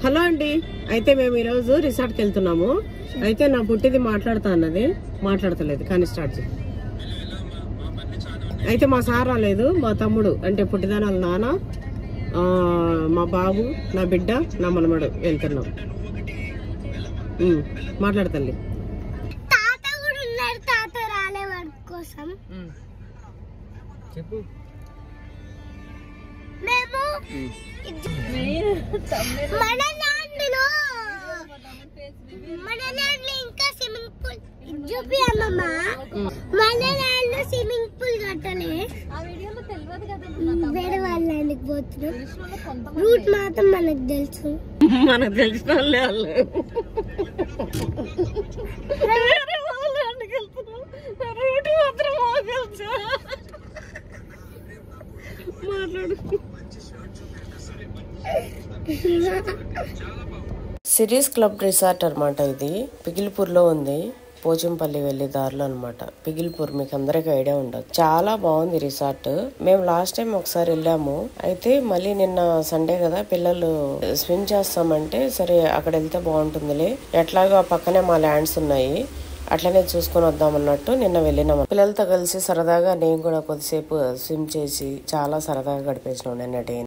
Hello అండి, అయితే మేము ఈరోజు రిసార్ట్కి వెళ్తున్నాము. అయితే నా పుట్టిది మాట్లాడుతా అన్నది మాట్లాడతలేదు, కానీ స్టార్ట్ చేయి. అయితే మా సార్ రాలేదు, మా తమ్ముడు అంటే పుట్టిదాని వాళ్ళ నాన్న, మా బాబు, నా బిడ్డ, నా మనమడు వెళ్తున్నాం. మాట్లాడతల్లి. చెప్పు. ఇంకా స్విమ్మింగ్ పూల్ చూపి అమ్మమ్మ. మన ల్యాండ్ స్విమ్మింగ్ పూల్ కట్టలే, వేరే వాళ్ళ ల్యాండ్కి పోతున్నాం. రూట్ మాత్రం మనకు తెలుసు, మనకు తెలిసిన వాళ్ళే వాళ్ళు. రూట్ మాత్రం తెలుసు. మాట్లాడు. సిరీస్ క్లబ్ రిసార్ట్ అనమాట. ఇది పిగిల్పూర్లో ఉంది, పోచంపల్లి వెళ్లే దారిలో అనమాట. పిగిల్పూర్ మీకు అందరికి ఐడియా ఉండదు. చాలా బాగుంది రిసార్ట్. మేము లాస్ట్ టైం ఒకసారి వెళ్ళాము. అయితే మళ్ళీ నిన్న సండే కదా, పిల్లలు స్విమ్ చేస్తామంటే సరే అక్కడ వెళ్తే బాగుంటుందిలే, ఎట్లాగో ఆ పక్కనే మా ల్యాండ్స్ ఉన్నాయి, అట్లనే చూసుకొని వద్దామన్నట్టు నిన్న వెళ్ళినాము. పిల్లలతో కలిసి సరదాగా నేను కూడా కొద్దిసేపు స్విమ్ చేసి చాలా సరదాగా గడిపేసినాం నిన్న డే.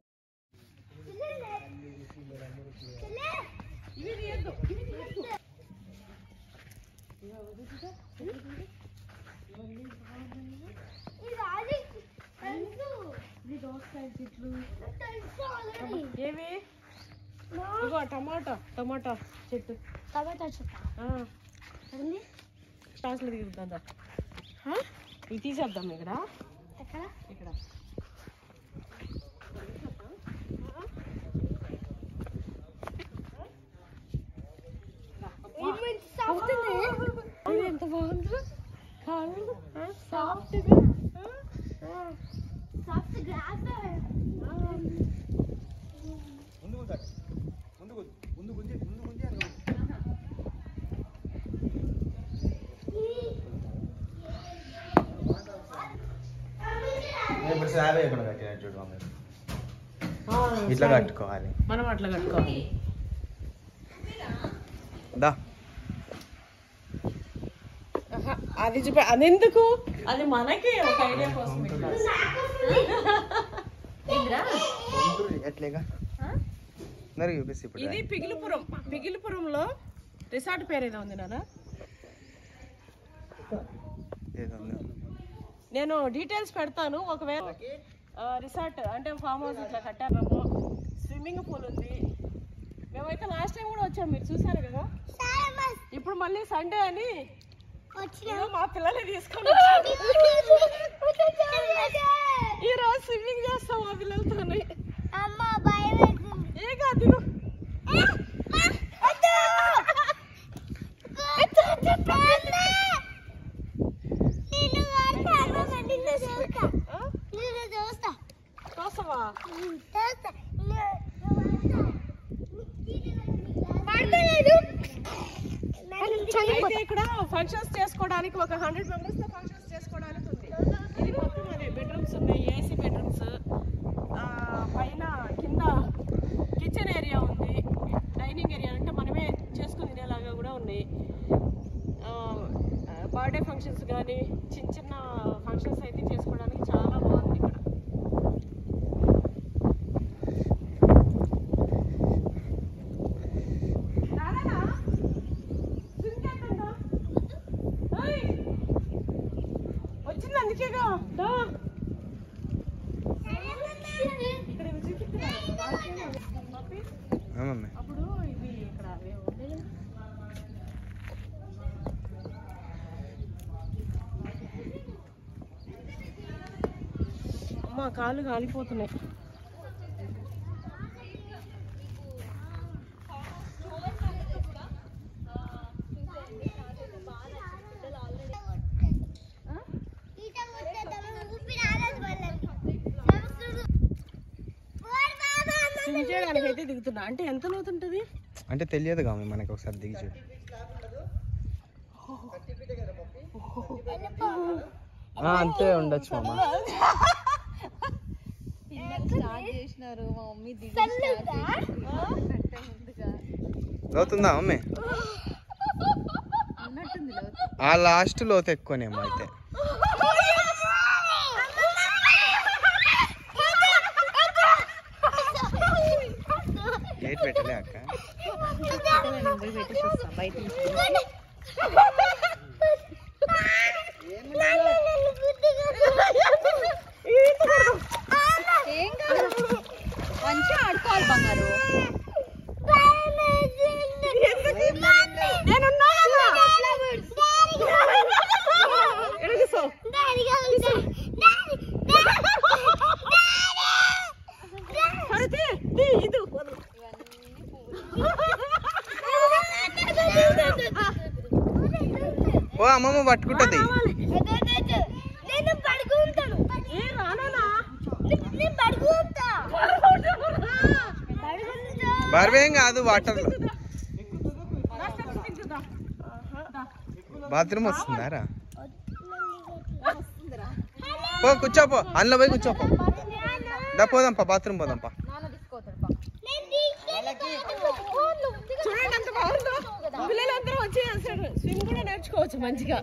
ఏవి టమాటా టమాటా చెట్టు, టమాటా చెట్టు స్టాస్లో దిగుతుందా? ఇది తీసేద్దాం. ఇక్కడ ఇక్కడ ఎంత బాగుందో కాదు, సాఫ్ట్గా ఇట్లా కట్టుకోవాలి, మనం అట్లా కట్టుకోవాలి. అది చూపి, అది ఎందుకు, అది మనకి ఒక ఐడియా కోసం. ఇది పిగిలిపురం. పిగిలిపురంలో రిసార్ట్ పేరు ఏదో ఉంది నాన్న, నేను డీటెయిల్స్ పెడతాను. ఒకవేళ రిసార్ట్ అంటే ఫామ్ హౌస్ ఇట్లా కట్టారేమో. స్విమ్మింగ్ పూల్ ఉంది. మేమైతే లాస్ట్ టైం కూడా వచ్చాము, మీరు చూసారు కదా. ఇప్పుడు మళ్ళీ సండే అని మా పిల్లల్ని తీసుకొని ఈ రోజు స్విమ్మింగ్ చేస్తాం మా పిల్లలతో. ఏ కాదు, చూస్తావా? అయితే ఇక్కడ ఫంక్షన్స్ చేసుకోవడానికి ఒక 100 మెంబర్స్ తో ఫంక్షన్స్ చేసుకోవడానికి ఉంది. ఇది మొత్తం అదే బెడ్రూమ్స్ ఉన్నాయి, ఏసీ బెడ్రూమ్స్, పైన కింద కిచెన్ ఏరియా ఉంది, డైనింగ్ ఏరియా అంటే మనమే చేసుకుని తినేలాగా కూడా ఉన్నాయి. బర్త్డే ఫంక్షన్స్ కానీ చిన్న చిన్న ఫంక్షన్స్ అయితే చేసుకోవడానికి చాలా బాగుంది ఇక్కడ. వచ్చింది అందుకేగా. అప్పుడు ఇది ఇక్కడ అమ్మ కాళ్ళు కాలిపోతున్నాయి. స్విమ్ చేయడానికి అయితే దిగుతున్నా. అంటే ఎంత లోతుంటది అంటే తెలియదు కానీ మనకి ఒకసారి దిగి చూడు. అంతే ఉండొచ్చు మామ. స్టార్ట్ చేసినారు మా మమ్మీ దిగి లోతుందా మమ్మీ? ఆ లాస్ట్ లోతు ఎక్కువనేమో అయితే. గేట్ పెట్టలే అక్క. మంచిగా ఆడుకోవాలి బంగారు. ఓ అమ్మమ్మ పట్టుకుంటది. బర్వేం కాదు, వాటర్ లో. బాత్రూమ్ వస్తుందారా? పో కూర్చోపో, అందులో పోయి కూర్చోపో. దా పోదాంపా, బాత్రూమ్ పోదాంపా. చూడండి అంత బాగుందో. పిల్లలందరూ వచ్చి స్విమ్ కూడా నేర్చుకోవచ్చు మంచిగా.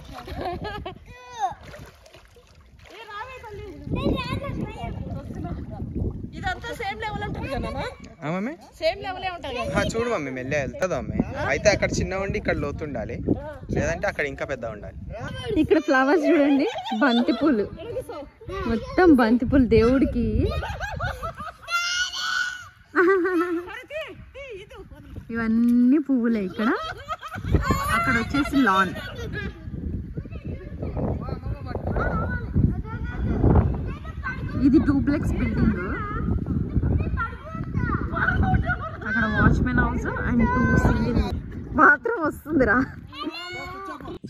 ఇదంతా సేమ్ లెవెల్ ఉంటుంది కదా మమ్మీ? సేమ్ లెవెలే ఉంటుంది కదా. చూడు మమ్మీ, మెల్లె వెళ్తుంది మమ్మీ. అయితే అక్కడ చిన్న ఉండి ఇక్కడ లోతు ఉండాలి, లేదంటే అక్కడ ఇంకా పెద్ద ఉండాలి. ఇక్కడ ఫ్లవర్స్ చూడండి, బంతిపూలు, మొత్తం బంతిపూలు దేవుడికి. ఇవన్నీ పువ్వులే ఇక్కడ. అక్కడ వచ్చేసి లాన్. ఇది డూప్లెక్స్ బిల్డింగ్. అక్కడ watchman house and 2 single bathroom వస్తుందిరా.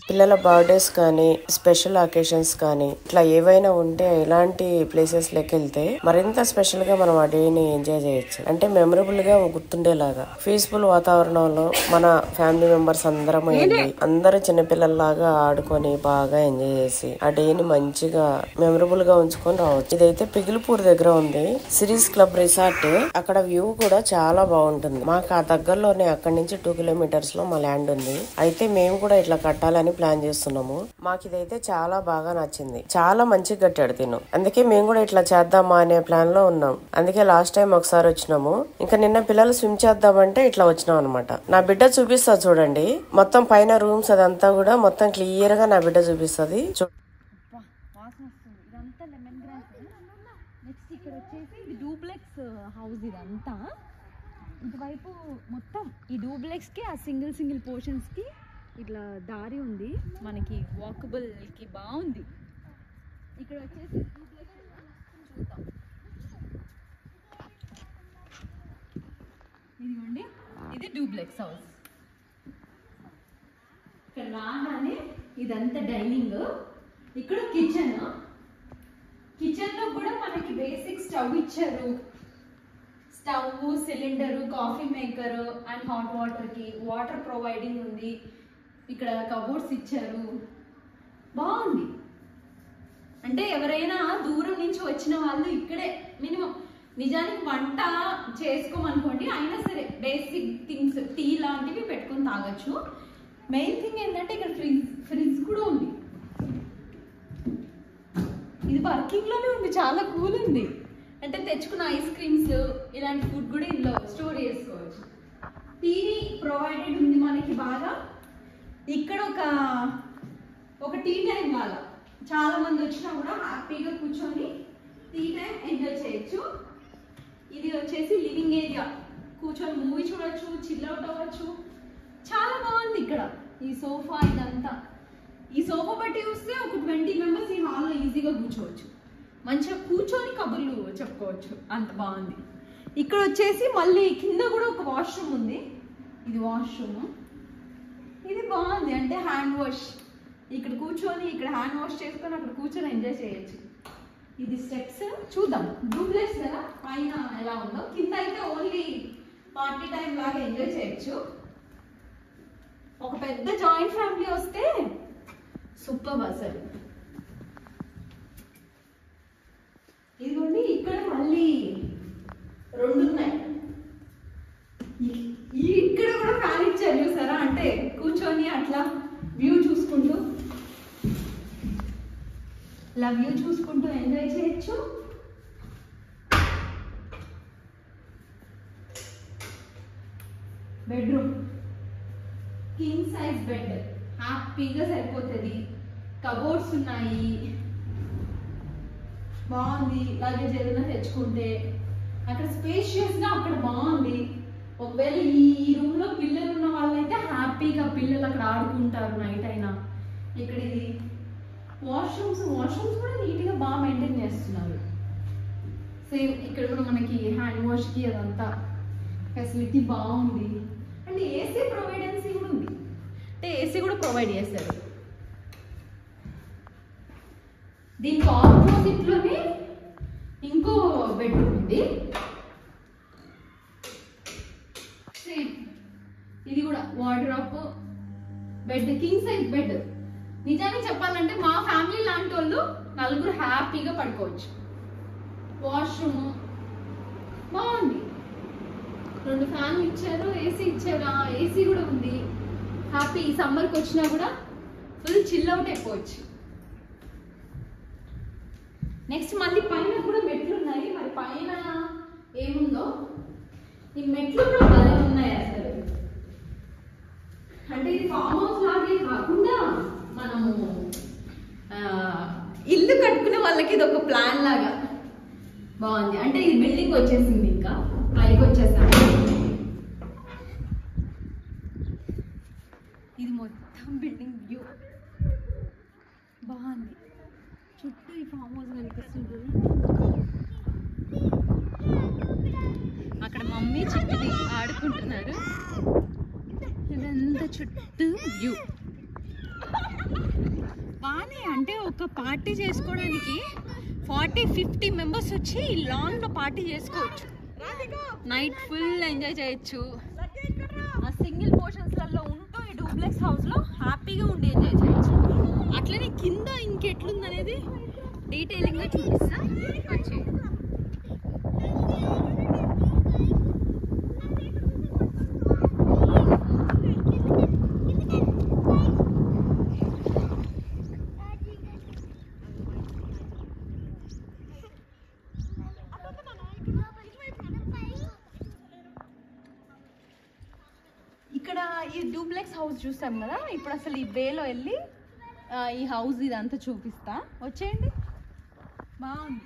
పిల్లల బర్త్డేస్ కానీ స్పెషల్ అకేషన్స్ కానీ ఇట్లా ఏవైనా ఉంటే ఇలాంటి ప్లేసెస్ లెక్క వెళ్తే మరింత స్పెషల్ గా మనం ఆ డేని ఎంజాయ్ చేయొచ్చు. అంటే మెమరబుల్ గా గుర్తుండేలాగా పీస్ఫుల్ వాతావరణంలో మన ఫ్యామిలీ మెంబర్స్ అందరం వెళ్ళి అందరూ చిన్నపిల్లల్లాగా ఆడుకొని బాగా ఎంజాయ్ చేసి ఆ డేని మంచిగా మెమరబుల్ గా ఉంచుకొని రావచ్చు. ఇదైతే పిగిలిపూర్ దగ్గర ఉంది, సిరీస్ క్లబ్ రిసార్ట్. అక్కడ వ్యూ కూడా చాలా బాగుంటుంది. మాకు ఆ దగ్గరలోనే అక్కడి నుంచి 2 కిలోమీటర్స్ లో మా ల్యాండ్ ఉంది. అయితే మేము కూడా ఇట్లా కట్టాలని ప్లాన్ చేస్తున్నాము. మాకు ఇదైతే చాలా బాగా నచ్చింది. చాలా మంచిగా కట్టాడు తిను. అందుకే మేము కూడా ఇట్లా చేద్దామా అనే ప్లాన్ లో ఉన్నాం. అందుకే లాస్ట్ టైం ఒకసారి వచ్చినాము. ఇంకా నిన్న పిల్లలు స్విమ్ చేద్దామంటే ఇట్లా వచ్చినాం అనమాట. నా బిడ్డ చూపిస్తా చూడండి, మొత్తం పైన రూమ్స్ అదంతా కూడా మొత్తం క్లియర్ గా నా బిడ్డ చూపిస్తుంది. ఇక్కడ వచ్చేసి ఇది డూప్లెక్స్ హౌస్. ఇదంతా ఇటువైపు మొత్తం ఈ డూప్లెక్స్ కి, ఆ సింగిల్ పోర్షన్స్ కి ఇట్లా దారి ఉంది మనకి, వాకబుల్ కి బాగుంది. ఇక్కడ వచ్చేసి డూప్లెక్స్ చూద్దాం. ఇదిగోండి, ఇది డూప్లెక్స్ హౌస్. ఇక్కడ రాగానే ఇదంతా డైనింగ్, ఇక్కడ కిచెన్. కిచెన్ లో కూడా మనకి బేసిక్ స్టవ్ ఇచ్చారు. Stove, cylinder, coffee maker and hot water కి వాటర్ ప్రొవైడింగ్ ఉంది. ఇక్కడ కబోర్డ్స్ ఇచ్చారు, బాగుంది. అంటే ఎవరైనా దూరం నుంచి వచ్చిన వాళ్ళు ఇక్కడే మినిమం, నిజానికి వంట చేసుకోమనుకోండి, అయినా సరే బేసిక్ థింగ్స్ టీ లాంటివి పెట్టుకొని తాగొచ్చు. మెయిన్ థింగ్ ఏంటంటే ఇక్కడ ఫ్రిడ్జ్ కూడా ఉంది. ఇది వర్కింగ్ లోనే ఉంది, చాలా కూల్ ఉంది. అంటే తెచ్చుకున్న ఐస్ క్రీమ్స్ ఇలాంటి ఫుడ్ కూడా ఇందులో స్టోర్ చేసుకోవచ్చు. టీవీ ప్రొవైడెడ్ ఉంది మనకి బాగా. ఇక్కడ ఒక టీ టైం లాగా చాలా మంది వచ్చినా కూడా హ్యాపీగా కూర్చొని టీ టైం ఎంజాయ్ చేయొచ్చు. ఇది వచ్చేసి లివింగ్ ఏరియా, కూర్చొని మూవీ చూడొచ్చు, చిల్ అవుట్ అవ్వచ్చు. చాలా బాగుంది ఇక్కడ. ఈ సోఫా ఇదంతా, ఈ సోఫా బట్టి చూస్తే ఒక 20 మెంబర్స్ ఈ హాల్లో ఈజీగా కూర్చోవచ్చు. మంచిగా కూర్చొని కబుర్లు చెప్పుకోవచ్చు, అంత బాగుంది. ఇక్కడ వచ్చేసి మళ్ళీ కింద కూడా ఒక వాష్రూమ్ ఉంది. ఇది వాష్రూమ్, ఇది బాగుంది. అంటే హ్యాండ్ వాష్, ఇక్కడ కూర్చొని ఇక్కడ హ్యాండ్ వాష్ చేసుకొని అక్కడ కూర్చొని ఎంజాయ్ చేయొచ్చు. ఇది స్టెప్స్ చూద్దాం. డూప్లెక్స్ కదా, పైన ఎలా ఉందో. కింద అయితే ఓన్లీ పార్టీ టైం లాగా ఎంజాయ్ చేయొచ్చు. ఒక పెద్ద జాయింట్ ఫ్యామిలీ వస్తే సూపర్ అసలు. ఇదిగోండి, ఇక్కడ మళ్ళీ 2 ఉన్నాయి. ఇక్కడ కూడా ఫ్యాన్ ఇలా వ్యూ చూసుకుంటూ ఎంజాయ్ చేయొచ్చు. బెడ్రూమ్ కింగ్ సైజ్ బెడ్ హ్యాపీగా సరిపోతుంది. కబోర్డ్స్ ఉన్నాయి, బాగుంది. లగేజ్ ఏదైనా తెచ్చుకుంటే అక్కడ స్పేషియస్ గా అక్కడ బాగుంది. ఒకవేళ ఈ రూమ్ లో పిల్లలు ఉన్న వాళ్ళైతే హ్యాపీగా పిల్లలు అక్కడ ఆడుకుంటారు నైట్ అయినా. ఇక్కడ ఇది వాష్రూమ్స్ కూడా నీట్ గా బాగా మెయింటైన్ చేస్తున్నారు. సేమ్ ఇక్కడ కూడా మనకి హ్యాండ్ వాష్ కి అదంతా ఫెసిలిటీ బాగుంది. అంటే ఏసీ ప్రొవైడెన్సీ కూడా ఉంది, అంటే ఏసీ కూడా ప్రొవైడ్ చేస్తారు. దీనికి ఆపోజిట్ లోనే ఇంకో బెడ్రూమ్ ఉంది. సేమ్ ఇది కూడా wardrobe bed, king size bed. నిజానికి చెప్పాలంటే మా ఫ్యామిలీ లాంటి వాళ్ళు 4 హ్యాపీగా పడుకోవచ్చు. వాష్రూమ్ బాగుంది, 2 ఫ్యాన్లు ఇచ్చారు, ఏసీ ఇచ్చారు. ఏసీ కూడా ఉంది. హ్యాపీ ఈ సమ్మర్కి వచ్చినా కూడా ఫుల్ చిల్ అవుట్ అయిపోవచ్చు. నెక్స్ట్ మళ్ళీ పైన కూడా మెట్లు ఉన్నాయి. మరి పైన ఏముందో, ఈ మెట్లు కూడా భలే ఉన్నాయి అసలు. అంటే ఇది ఫామ్ హౌస్ లాగే కాకుండా మనము ఇల్లు కట్టుకునే వాళ్ళకి ఇది ఒక ప్లాన్ లాగా బాగుంది. అంటే ఇది బిల్డింగ్ వచ్చేసింది, ఇంకా పైకి వచ్చేసాను. ఇది మొత్తం బిల్డింగ్ వ్యూ బాగుంది. చుట్టూ ఈ ఫామ్ హౌస్ కనిపిస్తుంది. అక్కడ మమ్మీ చిట్టి ఆడుకుంటున్నారు. ఇదంతా చుట్టూ వ్యూ బాగానే. అంటే ఒక పార్టీ చేసుకోవడానికి 40-50 మెంబర్స్ వచ్చి లాన్ లో పార్టీ చేసుకోవచ్చు. నైట్ ఫుల్ ఎంజాయ్ చేయొచ్చు. ఆ సింగిల్ పోర్షన్స్లలో ఉంటూ ఈ డూప్లెక్స్ హౌస్ లో హ్యాపీగా ఉండి ఎంజాయ్ చేయొచ్చు. అట్లనే కింద ఇంకెట్లుంది అనేది డీటెయిలింగ్ గా చూపిస్తా. వచ్చే ఇక్కడ ఈ డూప్లెక్స్ హౌస్ చూస్తాం కదా. ఇప్పుడు అసలు ఈ వేలో వెళ్ళి ఈ హౌస్ ఇదంతా చూపిస్తా. వచ్చేయండి. బాగుంది.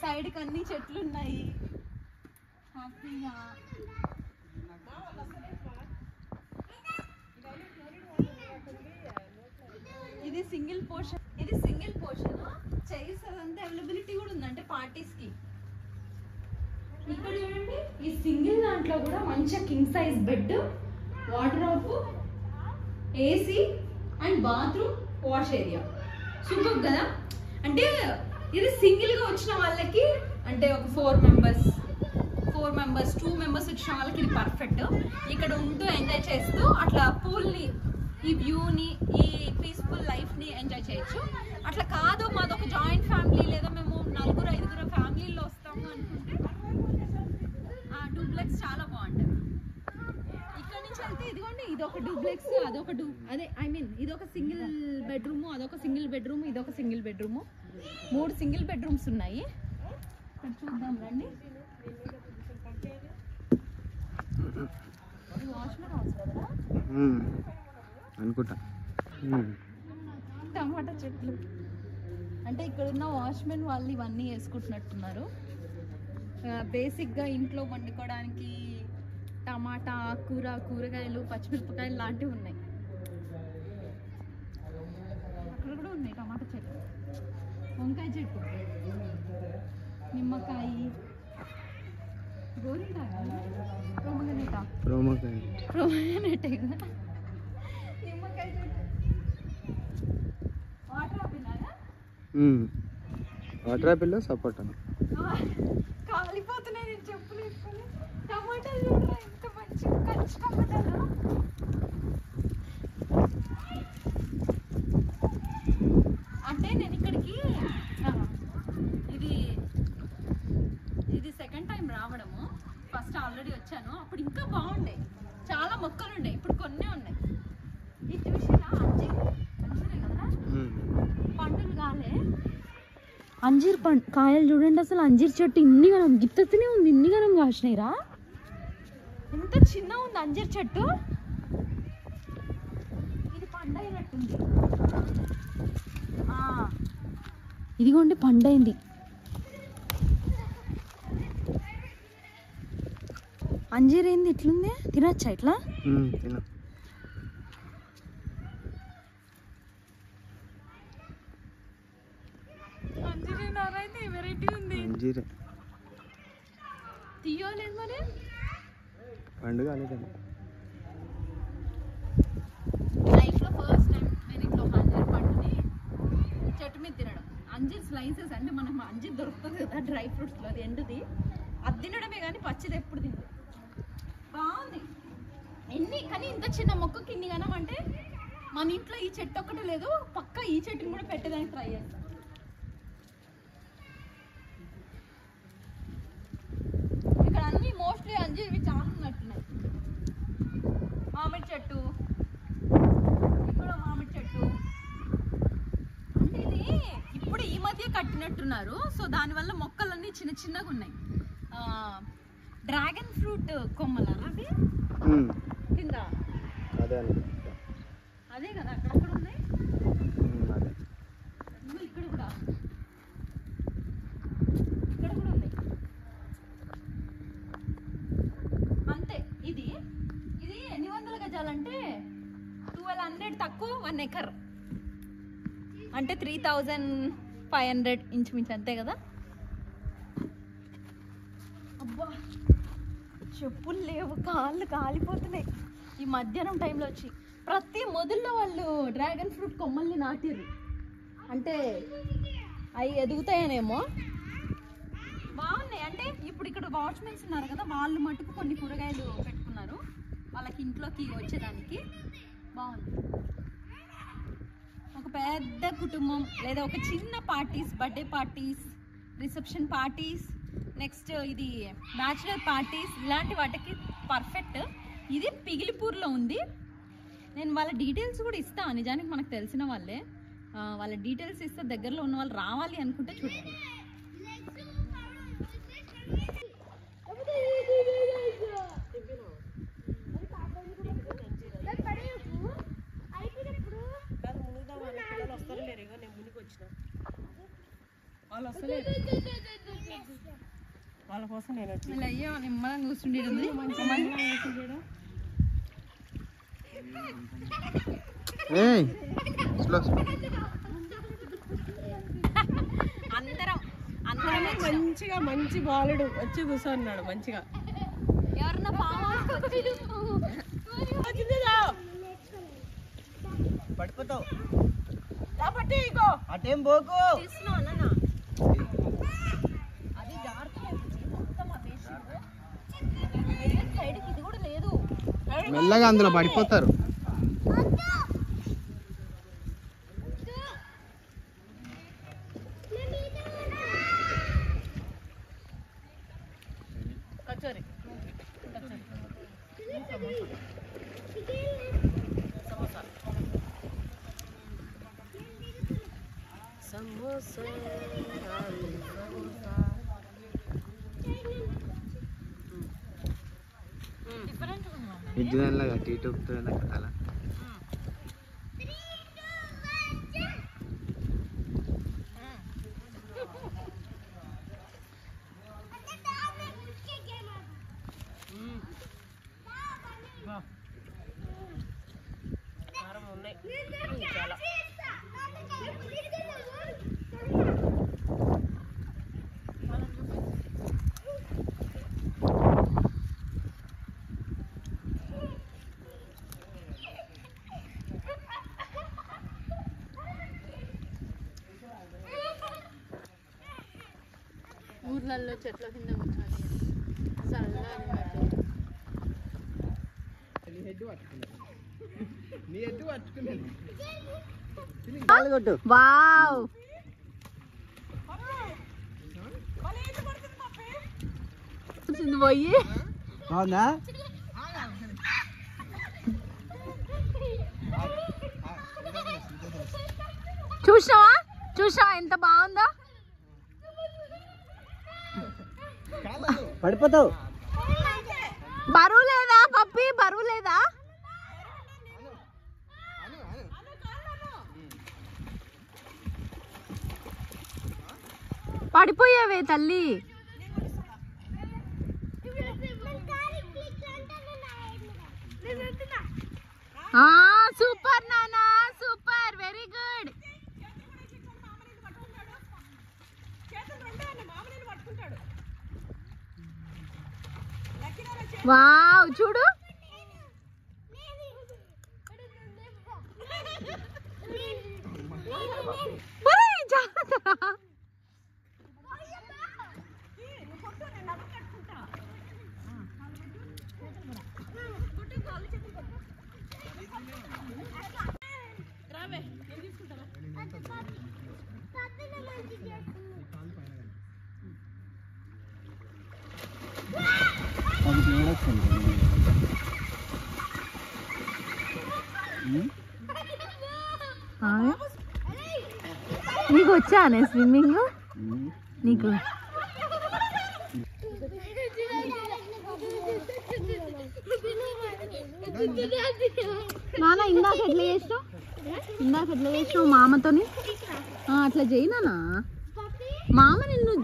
సైడ్కి అన్ని చెట్లు ఉన్నాయి హ్యాపీగా. ఇది సింగిల్ పోర్షన్. చైర్స్ అదంతా అవైలబిలిటీ కూడా ఉంది, అంటే పార్టీస్ కి. ఇక్కడ చూడండి, ఈ సింగిల్ దాంట్లో కూడా మంచిగా king size bed, wardrobe, AC and bathroom, wash area. Super కదా. అంటే ఇది సింగిల్ గా వచ్చిన వాళ్ళకి, అంటే ఒక 4 మెంబర్స్ 2 మెంబర్స్ వచ్చిన వాళ్ళకి ఇది పర్ఫెక్ట్. ఇక్కడ ఉంటూ ఎంజాయ్ చేస్తూ అట్లా పూల్ని, ఈ వ్యూని, ఈ పీస్ఫుల్ లైఫ్ని ఎంజాయ్ చేయొచ్చు. అట్లా కాదు మాదొక జాయింట్ ఫ్యామిలీ లేదా మేము 4-5 ఫ్యామిలీలో వస్తాము అనుకుంటే ఆ డూప్లెక్స్ చాలా బాగుంటుంది. ఇక్కడ నుంచి వెళ్తే ఇదిగోండి, ఇదొక డూప్లెక్స్, ఇదొక సింగిల్ బెడ్రూమ్, అదొక సింగిల్ బెడ్రూమ్, ఇదొక సింగిల్ బెడ్రూమ్. 3 సింగిల్ బెడ్రూమ్స్ ఉన్నాయి. ఇక్కడ చూద్దాం రండి. వాష్మెన్ హౌస్ కదా అనుకుంటా. టమాటా చెట్లు. అంటే ఇక్కడ ఉన్న వాష్మెన్ వాళ్ళు ఇవన్నీ వేసుకుంటున్నట్టున్నారు. బేసిక్గా ఇంట్లో వండుకోవడానికి టమాటా, కూరగాయలు, పచ్చిమిరపకాయలు లాంటివి ఉన్నాయి. అక్కడ కూడా ఉన్నాయి టమాటా చెట్లు, వంకాయ చెట్టు, నిమ్మకాయ, ప్రోమోగనేట్ కదా, నిమ్మకాయ చెట్టు, వాటర్ ఆపిల్ సపోర్ట్ కాలిపోతున్నాయి. నేను చెప్పులు వేసుకొని టమాటాలు చూడరా ఎంత మంచి కంచి టమాటాలు. అంటే నేను ఇక్కడికి ఇది సెకండ్ టైం రావడము. ఫస్ట్ ఆల్రెడీ వచ్చాను, అప్పుడు ఇంకా బాగుండే, చాలా మొక్కలు ఉండే. ఇప్పుడు కొన్నే ఉన్నాయి. ఇది చూసినా అంజే కదా, పండులు కాలే అంజీర్ కాయలు చూడండి అసలు. అంజీర్ చెట్టు ఇన్ని గనం గిత్తనే ఉంది, ఇన్ని గనం కాసినాయిరా. ఎంత చిన్న ఉంది అంజీర్ చెట్టు. ఇది పండైనట్టుంది. ఇదిగోండి పండైంది. అంజీర్ ఏంది ఇట్లుంది, తినచ్చా ఇట్లా? వెరైటీ ఉంది. తీయలేదు మరి పండుగ లేదండి. లైఫ్లో ఫస్ట్ టైం నేను ఇట్లా అంజీర్ పండుని చెట్టు మీద తినడం. అంజీర్ స్లైసెస్ అంటే మనకు అంజీర్ దొరుకుతుంది కదా డ్రై ఫ్రూట్స్లో, అది ఎండుది. అది తినడమే కానీ పచ్చిది ఎప్పుడు తింది. బాగుంది కానీ ఇంత చిన్న మొక్కకి ఇన్ని గనం అంటే మన ఇంట్లో ఈ చెట్టు ఒక్కటే లేదు, పక్క ఈ చెట్టుని కూడా పెట్టేదానికి ట్రై చేస్తాం. ఇక్కడ అన్ని మోస్ట్లీ అంజీర్వి చాలా ఉన్నట్టున్నాయి. మామిడి చెట్టు, ఇక్కడ మామిడి చెట్టు. అంటే ఇది ఇప్పుడు ఈ మధ్య కట్టినట్టున్నారు, సో దానివల్ల మొక్కలన్నీ చిన్న చిన్నగా ఉన్నాయి. డ్రాగన్ ఫ్రూట్ కొమ్మలా అవి కింద? అదే కదా అక్కడక్కడ ఉన్నాయి. ఇక్కడ కూడా ఉన్నాయి. అంతే. ఇది ఎన్ని వందల గజాలంటే 1200 తక్కువ 1 ఎకర్ అంటే 3500 ఇంచుమించు అంతే కదా. అబ్బా చెప్పులు లేవు, కాళ్ళు కాలిపోతున్నాయి. ఈ మధ్యాహ్నం టైంలో వచ్చి ప్రతి మొదల్లో వాళ్ళు డ్రాగన్ ఫ్రూట్ కొమ్మల్ని నాటిర్రు, అంటే అవి ఎదుగుతాయనేమో. బాగున్నాయి. అంటే ఇప్పుడు ఇక్కడ వాచ్మెన్స్ ఉన్నారు కదా, వాళ్ళు మటుకు కొన్ని కూరగాయలు పెట్టుకున్నారు వాళ్ళకి ఇంట్లోకి వచ్చేదానికి. బాగుంది. ఒక పెద్ద కుటుంబం లేదా ఒక చిన్న parties, birthday parties, reception parties, next ఇది బ్యాచులర్ పార్టీస్, ఇలాంటి వాటికి పర్ఫెక్ట్. ఇది పిగిలిపూర్లో ఉంది. నేను వాళ్ళ డీటెయిల్స్ కూడా ఇస్తాను. నిజానికి మనకు తెలిసిన వాళ్ళే, వాళ్ళ డీటెయిల్స్ ఇస్తే దగ్గరలో ఉన్న వాళ్ళు రావాలి అనుకుంటే చూడండి. వాళ్ళ కోసం నేను వచ్చి అయ్యో నిమ్మలంగా కూర్చుండేది. అందరం మంచిగా మంచి బాలుడు వచ్చి కూర్చోన్నాడు మంచిగా. ఎవరన్నా పడిపోతావు కాబట్టి ఇగో అటేం పోకు. అది మొత్తం సైడ్కి ఇది కూడా లేదు. మెల్లగా అందులో పడిపోతారు. కచోరీ సమోసా ఇద్దరు టీటూ కట్టాలా. ఉన్నాయి చాలా. ఊర్లలో చెట్ల కింద కూర్చొని చల్లగా వావ్ పోయి అవునా చూసావా ఎంత బాగుందో. పడిపోతావు. బరువు లేదా పప్పి, బరువు లేదా? పడిపోయావే తల్లి. సూపర్ నానా, సూపర్, వెరీ గుడ్. వావ్, చూడు. నీకు వచ్చానే స్విమ్మింగ్? నీకు నాన్న ఇందాక ఎట్లా చేసినావు మామతోని? అట్లా చేయి నాన్న. మామ నిన్ను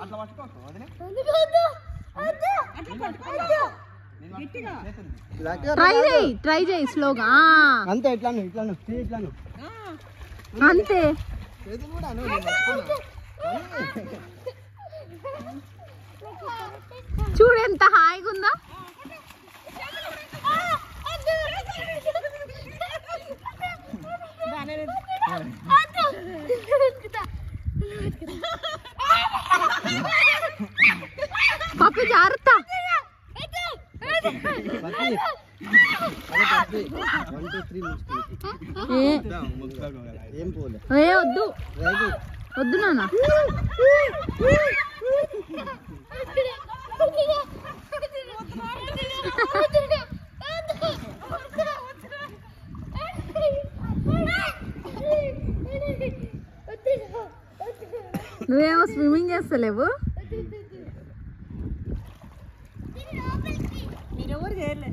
అట్లా పట్టుకోకు వదిలే. ట్రై చేయి స్లోగా. అంతే, ఇట్లాను ఇట్లాను ఇట్లాను అంతే. చూడు ఎంత హాయిగా ఉందా. పప్పి జాగ్రత్త. వద్దు వద్దు నాన్న. నువ్వేమో స్విమ్మింగ్ చేస్తలేవు. మీరెవరు చేయలే.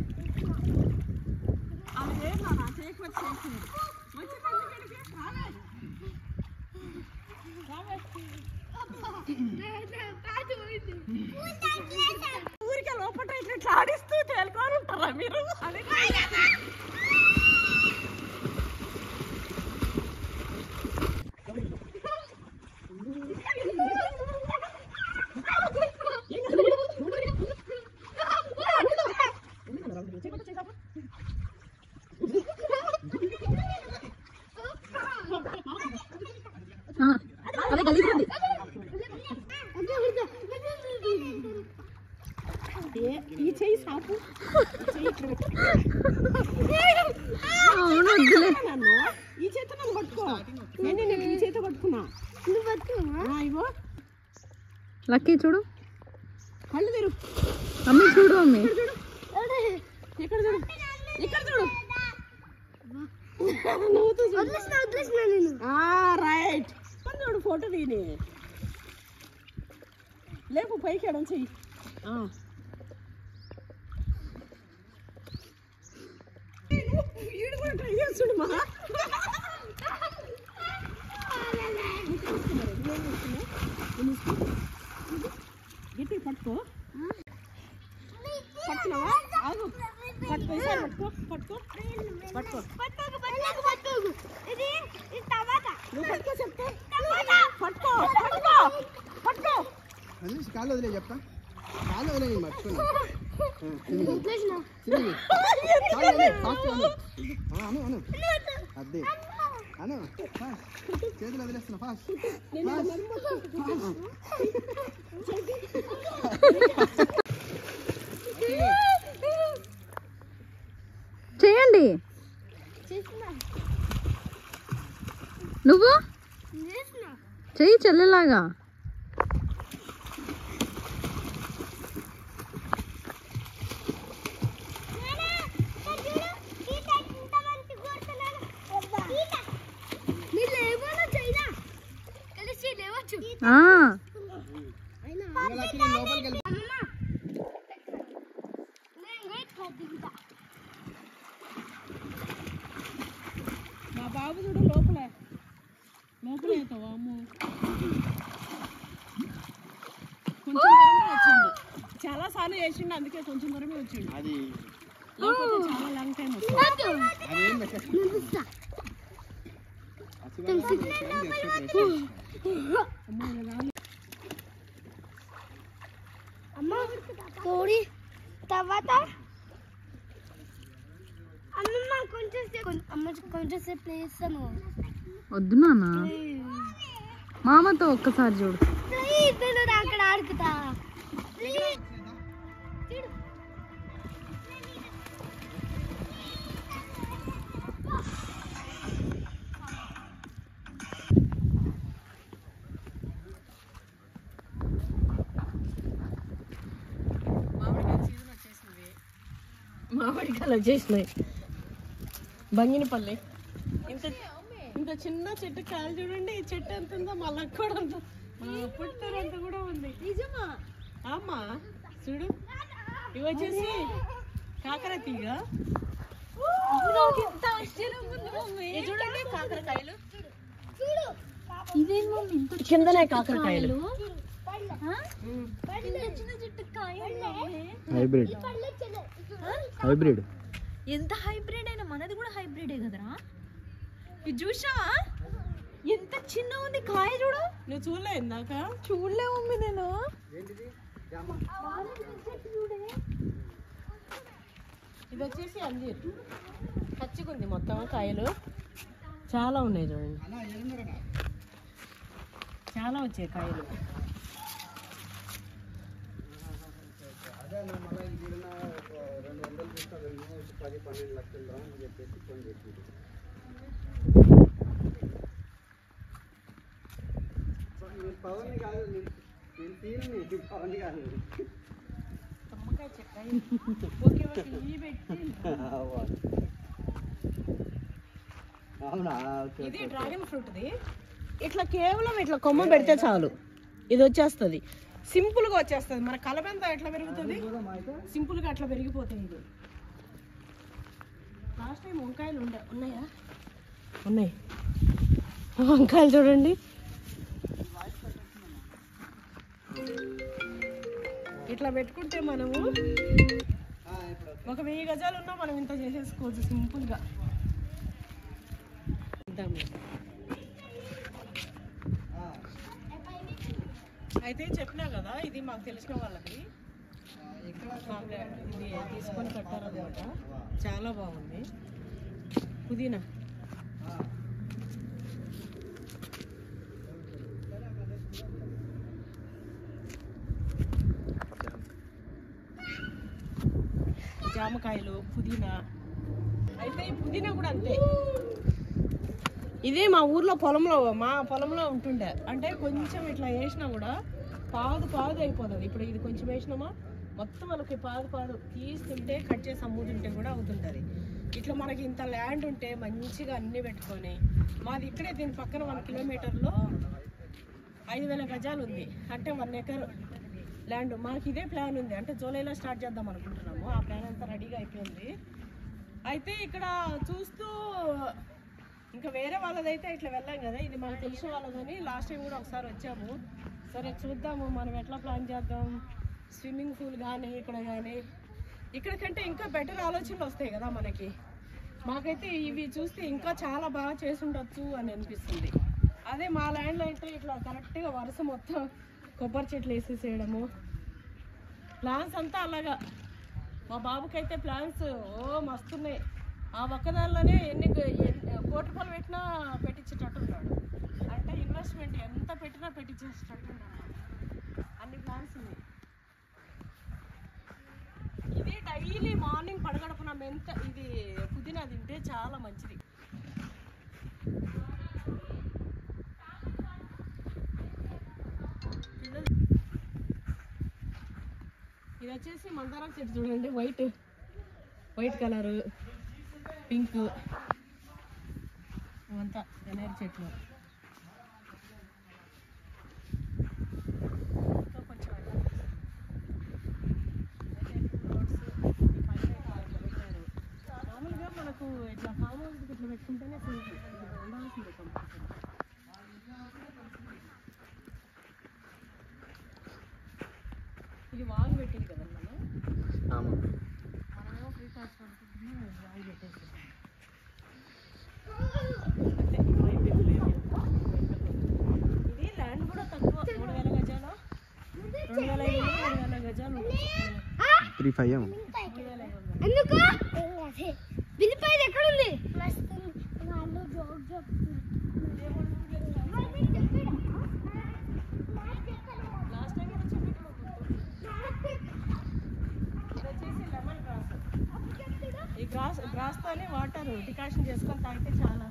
ఊరికే లోపల ఇట్లా ఆడిస్తూ తేలుకొని ఉంటారా మీరు? అదే కలిగింది. ఈ చెయ్యి సాపు. అవును వద్దులే. ఈ చేత నన్ను పట్టుకో. నేను ఈ చేత పట్టుకున్నా. ఇగో లక్కీ చూడు. కళ్ళు తెరు. అమ్మి చూడు. అమ్మి ఇక్కడ చూడు. ఇక్కడ చూడు. రైట్. చూడు ఫోటో తీని. లేపు పైకి ఎడం చెయ్యి. ఈడు కూడా ట్రై చేస్తుడు మా. గట్టిగా పట్టుకో. పట్టుకున్నావా? ఆగు. పట్టుకో, ఈసారి పట్టుకో. పట్టుకో. నువ్వు పట్టుకో చెప్తా. పట్టుకో. కాలు వదిలే చెప్తా. కాలు వదిలే నేను పట్టుకున్నా. అదే అను చేతులు వదిలేస్తున్నా. ఫాస్ట్ చేయండి. నువ్వు చెయ్యి చెల్లెలాగా. మా బాబు చూడు లోపలే అవుతావా అమ్మ కొంచెం దూరమే వచ్చిండు చాలా సార్లు చేసిండు అందుకే కొంచెం దూరమే వచ్చిండు అది లేకపోతే చాలా లాంగ్ టైం వస్తుంది అమ్మ తోడి తర్వాత అమ్మమ్మ కొంచెం సేపు ప్లేస్తాను వద్దు నాన్న మామతో ఒక్కసారి చూడు ప్లీజ్ నేను అక్కడ ఆడుకుతా మామిడికాయలు వచ్చేసినాయి బంగినపల్లి ఇంత ఇంత చిన్న చెట్టు కాయలు చూడండి ఈ చెట్టు ఎంత ఉందో మళ్ళీ కూడా అంత పుట్టరంత కూడా ఉంది నిజమా అమ్మా చూడు ఇవి వచ్చేసి కాకర తీగ చూడండి కాకరకాయలు కిందనే కాకరకాయలు హైబ్రిడ్ హైబ్రిడ్ ఎంత హైబ్రిడ్ అయినా మనది కూడా హైబ్రిడే కదరా ఇది చూసావా ఎంత చిన్న ఉంది కాయ చూడు నువ్వు చూడలే ఇందాక చూడలే మమ్మీ నేను ఇది వచ్చేసి అంజీర్ పచ్చిగుంది మొత్తం కాయలు చాలా ఉన్నాయి చూడండి చాలా వచ్చాయి కాయలు ఇది డ్రాగన్ ఫ్రూట్ ఇట్లా కేవలం ఇట్లా కొమ్మ పెడితే చాలు ఇది వచ్చేస్తుంది సింపుల్ గా వచ్చేస్తుంది మన కలబంద ఎట్లా పెరుగుతుంది సింపుల్ గా అట్లా పెరిగిపోతుంది ఇది లాస్ట్ టైం వంకాయలు ఉన్నాయా ఉన్నాయి వంకాయలు చూడండి ఇట్లా పెట్టుకుంటే మనము ఒక 1000 గజాలు ఉన్నా మనం ఇంత చేసేసుకోవచ్చు సింపుల్ గా అయితే చెప్పినా కదా ఇది మాకు తెలిసిన వాళ్ళకి ఇది తీసుకొని కట్టారనమాట చాలా బాగుంది పుదీనా జామకాయలు పుదీనా అయితే ఈ పుదీనా కూడా అంతే ఇది మా ఊర్లో మా పొలంలో ఉంటుండే అంటే కొంచెం ఇట్లా వేసినా కూడా పాదు అయిపోతుంది ఇప్పుడు ఇది కొంచెం వేసినామా మొత్తం మనకి పాదు తీస్తుంటే కట్ చేసి అమ్ముతుంటే కూడా అవుతుంటుంది ఇట్లా మనకి ఇంత ల్యాండ్ ఉంటే మంచిగా అన్ని పెట్టుకొని మాది ఇక్కడే దీని పక్కన 1 కిలోమీటర్లో 5000 గజాలు ఉంది అంటే 1 ఎకర్ ల్యాండ్ మాకు ఇదే ప్లాన్ ఉంది అంటే జూలైలో స్టార్ట్ చేద్దాం అనుకుంటున్నాము ఆ ప్లాన్ అంతా రెడీగా అయిపోయింది అయితే ఇక్కడ చూస్తూ ఇంకా వేరే వాళ్ళదైతే ఇట్లా వెళ్ళాం కదా ఇది మనకు తెలిసిన వాళ్ళదని లాస్ట్ టైం కూడా ఒకసారి వచ్చాము సరే చూద్దాము మనం ఎట్లా ప్లాన్ చేద్దాం స్విమ్మింగ్ పూల్ కానీ ఇక్కడ కంటే ఇంకా బెటర్ ఆలోచనలు వస్తాయి కదా మనకి మాకైతే ఇవి చూస్తే ఇంకా చాలా బాగా చేసి ఉండొచ్చు అని అనిపిస్తుంది అదే మా ల్యాండ్లో అయితే ఇట్లా కరెక్ట్గా వరుస మొత్తం కొబ్బరి చెట్లు వేసేసేయడము ప్లాన్స్ అంతా అలాగా మా బాబుకైతే ప్లాన్స్ మస్తున్నాయి ఆ ఒక్కదానిలోనే ఎన్ని కోటి రూపాయలు పెట్టినా పెట్టించేటట్టు ఉన్నాడు అంటే ఇన్వెస్ట్మెంట్ ఎంత పెట్టినా పెట్టించేటట్టు ఉన్నాడు అన్ని ప్లాన్స్ ఉన్నాయి ఇది డైలీ మార్నింగ్ పడగడుపున ఇది పుదీనా తింటే చాలా మంచిది ఇది వచ్చేసి మందారం చెట్టు చూడండి వైట్ కలరు పింక్ ఇవంతా గన్నేరు చెట్లు ఇట్లా ఫామ్ హౌస్ ఇట్లా పెట్టుకుంటేనే ఉండాల్సిందే కంపల్సరీ. ఇది వాల్ పెట్టింది కదా మనమేమో ఫ్రీ కాస్ట్ పడుతున్నాం, వాల్ పెట్టేసి ఇది ల్యాండ్ కూడా తక్కువ, 3000 గజాలు 2500 గజాలు 3,500 ఎందుకు బిల్లిపాయలు ఎక్కడ ఉంది? వాళ్ళు జోక్ చెప్తున్నారు. లాస్ట్ టైం కూడా చెప్పేటప్పుడు వచ్చేసి లెమన్ గ్రాస్. ఈ గ్రాస్తోనే వాటర్ డికాషన్ చేసుకొని తాగితే చాలా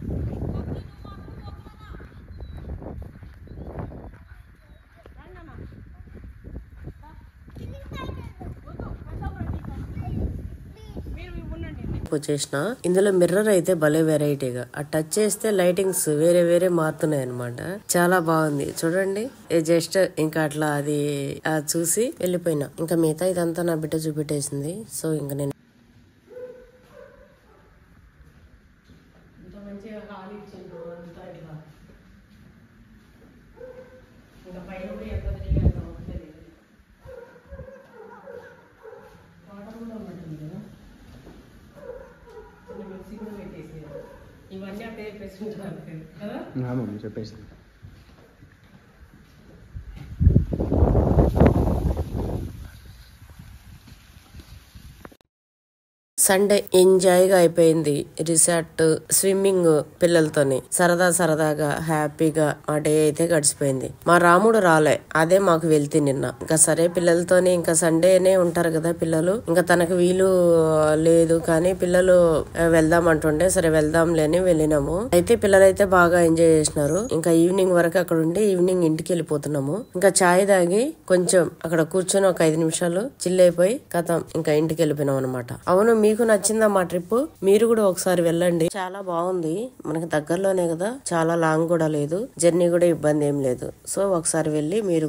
వచ్చేసిన. ఇందులో మిర్రర్ అయితే భలే వెరైటీగా ఆ టచ్ చేస్తే లైటింగ్స్ వేరే వేరే మారుతున్నాయి అనమాట. చాలా బాగుంది చూడండి. జస్ట్ ఇంకా అట్లా అది చూసి వెళ్ళిపోయినా. ఇంకా మిగతా ఇదంతా నా బిడ్డ చూపెట్టేసింది. సో ఇంకా నేను మంచిగా హాల్ ఇచ్చిండ్రు అంతా ఇట్లా. ఇంకా పైన కూడా ఎంత తెలియదు వాటర్ కూడా ఉన్నట్టుంది కదా. చిన్న మిక్సీ కూడా పెట్టేసి ఇవన్నీ అక్కడ పెట్టేసుకుంటారు కదా. మమ్మీ చెప్పేసి సండే ఎంజాయ్ గా అయిపోయింది. రిసార్ట్, స్విమ్మింగ్ పిల్లలతోని సరదాగా హ్యాపీగా మా డే అయితే గడిచిపోయింది. మా రాముడు రాలే, అదే మాకు వెళ్తే నిన్న. ఇంకా సరే పిల్లలతోని ఇంకా సండేనే ఉంటారు కదా పిల్లలు, ఇంకా తనకు వీలు లేదు కానీ పిల్లలు వెళ్దాం అంటుండే సరే వెళ్దాంలే అని వెళ్ళినాము. అయితే పిల్లలైతే బాగా ఎంజాయ్ చేసినారు. ఇంకా ఈవినింగ్ వరకు అక్కడ ఉండి ఈవినింగ్ ఇంటికి వెళ్ళిపోతున్నాము. ఇంకా చాయ్ తాగి కొంచెం అక్కడ కూర్చొని ఒక 5 నిమిషాలు చిల్ అయిపోయి కథం ఇంకా ఇంటికి వెళ్ళిపోయినాం అనమాట. అవును, మీకు నచ్చిందా మా ట్రిప్? మీరు కూడా ఒకసారి వెళ్ళండి, చాలా బాగుంది. మనకి దగ్గరలోనే కదా, చాలా లాంగ్ కూడా లేదు, జర్నీ కూడా ఇబ్బంది ఏం లేదు. సో ఒకసారి వెళ్ళి మీరు